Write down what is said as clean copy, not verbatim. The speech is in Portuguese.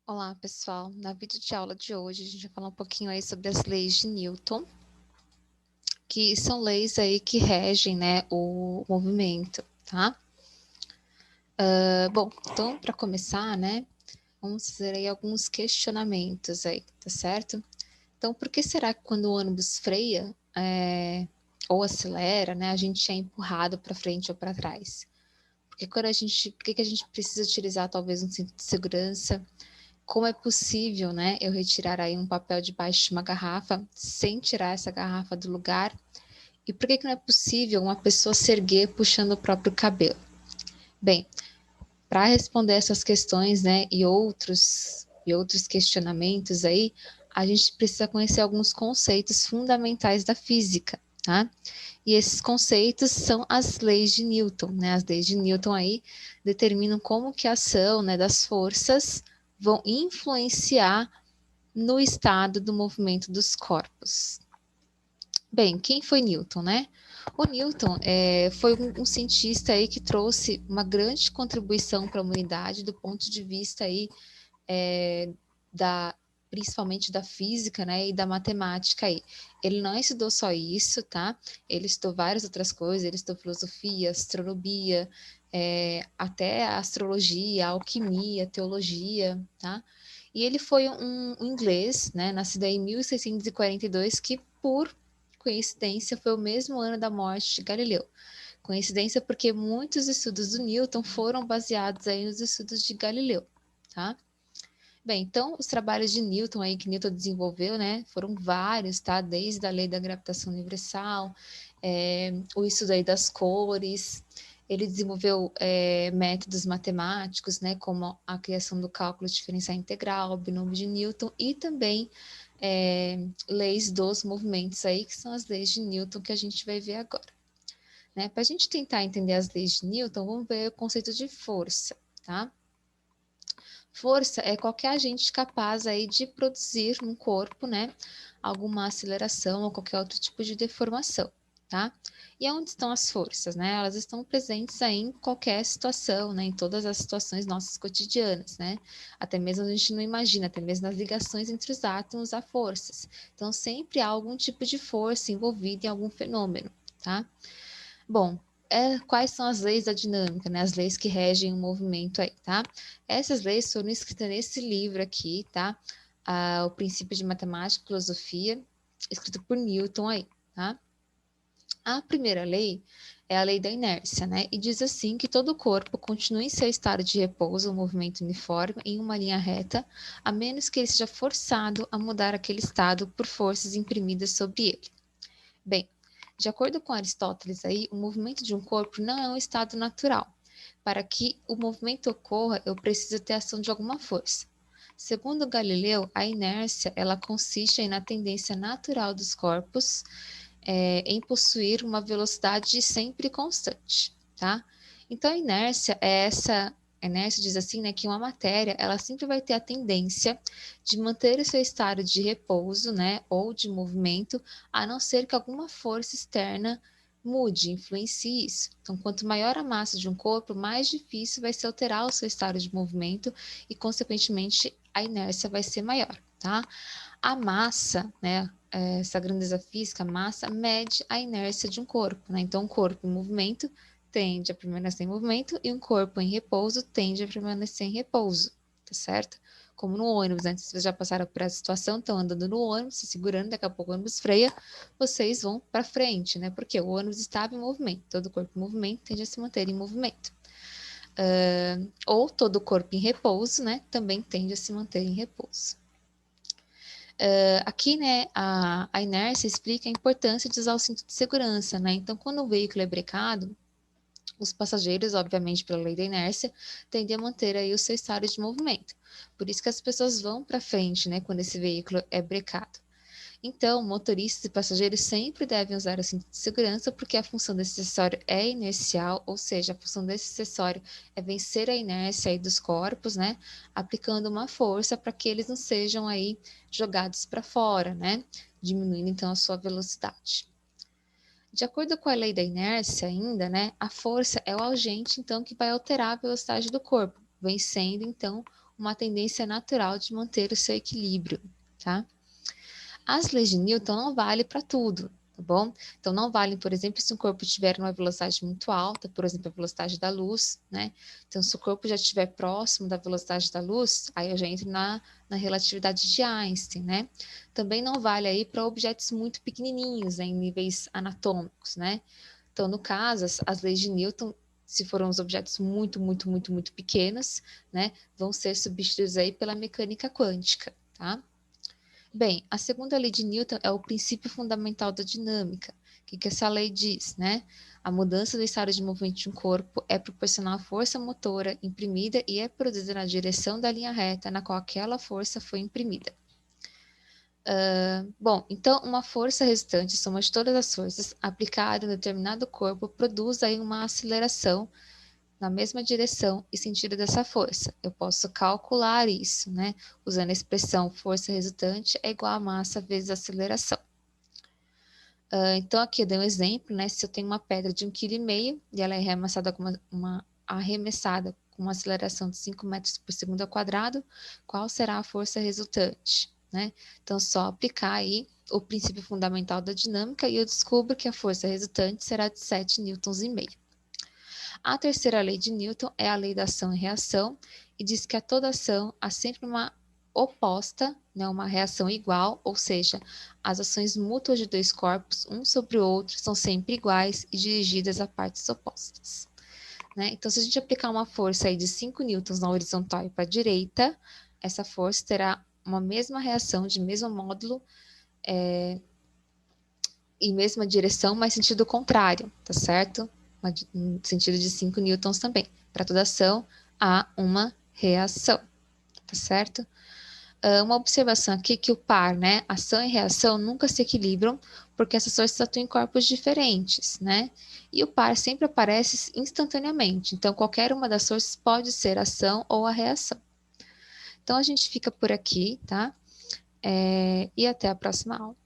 Olá, pessoal. Na vídeo de aula de hoje, a gente vai falar um pouquinho aí sobre as leis de Newton, que são leis aí que regem, né, o movimento, tá? Bom, então, para começar, né, vamos fazer aí alguns questionamentos aí, tá certo? Então, por que será que quando o ônibus freia ou acelera, né, a gente é empurrado para frente ou para trás? Por que a gente precisa utilizar talvez um cinto de segurança? Como é possível, né, eu retirar aí um papel debaixo de uma garrafa sem tirar essa garrafa do lugar? E por que não é possível uma pessoa se erguer puxando o próprio cabelo? Bem, para responder essas questões, né, e outros questionamentos aí, a gente precisa conhecer alguns conceitos fundamentais da física, tá? E esses conceitos são as leis de Newton, né? As leis de Newton aí determinam como que a ação, né, das forças vão influenciar no estado do movimento dos corpos. Bem, quem foi Newton, né? O Newton foi um cientista aí que trouxe uma grande contribuição para a humanidade do ponto de vista aí da principalmente da física, né, e da matemática aí. Ele não estudou só isso, tá? Ele estudou várias outras coisas, ele estudou filosofia, astronomia, até a astrologia, a alquimia, a teologia, tá? E ele foi um inglês, né, nascido em 1642, que por coincidência foi o mesmo ano da morte de Galileu. Coincidência porque muitos estudos do Newton foram baseados aí nos estudos de Galileu, tá? Bem, então os trabalhos de Newton aí que Newton desenvolveu, né, foram vários, tá? Desde a lei da gravitação universal, o estudo aí das cores. Ele desenvolveu métodos matemáticos, né, como a criação do cálculo diferencial integral, o binômio de Newton e também leis dos movimentos aí, que são as leis de Newton que a gente vai ver agora. Né? Para a gente tentar entender as leis de Newton, vamos ver o conceito de força, tá? Força é qualquer agente capaz aí de produzir no corpo, né, alguma aceleração ou qualquer outro tipo de deformação, tá? E onde estão as forças, né? Elas estão presentes aí em qualquer situação, né, em todas as situações nossas cotidianas, né? Até mesmo a gente não imagina, até mesmo nas ligações entre os átomos há forças. Então sempre há algum tipo de força envolvida em algum fenômeno, tá? Bom, quais são as leis da dinâmica, né? As leis que regem o movimento aí, tá? Essas leis foram escritas nesse livro aqui, tá? O Princípio de Matemática e Filosofia, escrito por Newton aí, tá? A primeira lei é a lei da inércia, né? E diz assim que todo corpo continua em seu estado de repouso, um movimento uniforme, em uma linha reta, a menos que ele seja forçado a mudar aquele estado por forças imprimidas sobre ele. Bem, de acordo com Aristóteles aí, o movimento de um corpo não é um estado natural. Para que o movimento ocorra, eu preciso ter ação de alguma força. Segundo Galileu, a inércia ela consiste na tendência natural dos corpos em possuir uma velocidade sempre constante, tá? Então a inércia é essa a inércia diz assim, né, que uma matéria ela sempre vai ter a tendência de manter o seu estado de repouso, né, ou de movimento, a não ser que alguma força externa mude, influencie isso. Então, quanto maior a massa de um corpo, mais difícil vai ser alterar o seu estado de movimento e, consequentemente, a inércia vai ser maior, tá? A massa, né, essa grandeza física, a massa, mede a inércia de um corpo, né? Então, um corpo em movimento tende a permanecer em movimento e um corpo em repouso tende a permanecer em repouso, tá certo? Como no ônibus, né? Se vocês já passaram por essa situação, estão andando no ônibus, se segurando, daqui a pouco o ônibus freia, vocês vão para frente, né? Porque o ônibus estava em movimento, todo corpo em movimento tende a se manter em movimento. Ou todo corpo em repouso, né? Também tende a se manter em repouso. Aqui, né, a inércia explica a importância de usar o cinto de segurança, né? Então, quando o veículo é brecado, os passageiros, obviamente, pela lei da inércia, tendem a manter aí o seu estado de movimento. Por isso que as pessoas vão para frente, né, quando esse veículo é brecado. Então, motoristas e passageiros sempre devem usar o cinto de segurança, porque a função desse acessório é inercial, ou seja, a função desse acessório é vencer a inércia aí dos corpos, né? Aplicando uma força para que eles não sejam aí jogados para fora, né? Diminuindo então a sua velocidade. De acordo com a lei da inércia ainda, né, a força é o agente então que vai alterar a velocidade do corpo, vencendo então uma tendência natural de manter o seu equilíbrio, tá? As leis de Newton não valem para tudo, tá bom? Então, não valem, por exemplo, se um corpo estiver numa velocidade muito alta, por exemplo, a velocidade da luz, né? Então, se o corpo já estiver próximo da velocidade da luz, aí eu já entro na relatividade de Einstein, né? Também não vale aí para objetos muito pequenininhos, né, em níveis anatômicos, né? Então, no caso, as leis de Newton, se foram os objetos muito pequenos, né, vão ser substituídos aí pela mecânica quântica, tá? Bem, a segunda lei de Newton é o princípio fundamental da dinâmica. O que essa lei diz, né? A mudança do estado de movimento de um corpo é proporcional à força motora imprimida e é produzida na direção da linha reta na qual aquela força foi imprimida. Bom, então uma força resultante, soma de todas as forças aplicada em determinado corpo, produz aí uma aceleração na mesma direção e sentido dessa força. Eu posso calcular isso, né? Usando a expressão força resultante é igual a massa vezes a aceleração. Então, aqui eu dei um exemplo, né? Se eu tenho uma pedra de 1,5 kg e ela é arremessada com uma aceleração de 5 metros por segundo ao quadrado, qual será a força resultante, né? Então, só aplicar aí o princípio fundamental da dinâmica e eu descubro que a força resultante será de 7,5 newtons. A terceira lei de Newton é a lei da ação e reação e diz que a toda ação há sempre uma oposta, né, uma reação igual, ou seja, as ações mútuas de dois corpos, um sobre o outro, são sempre iguais e dirigidas a partes opostas. Né? Então, se a gente aplicar uma força aí de 5 newtons na horizontal e para a direita, essa força terá uma mesma reação de mesmo módulo em mesma direção, mas sentido contrário, tá certo? No sentido de 5 newtons também. Para toda ação, há uma reação, tá certo? Uma observação aqui que o par, né, ação e reação nunca se equilibram porque essas forças atuam em corpos diferentes, né? E o par sempre aparece instantaneamente, então qualquer uma das forças pode ser a ação ou a reação. Então a gente fica por aqui, tá? E até a próxima aula.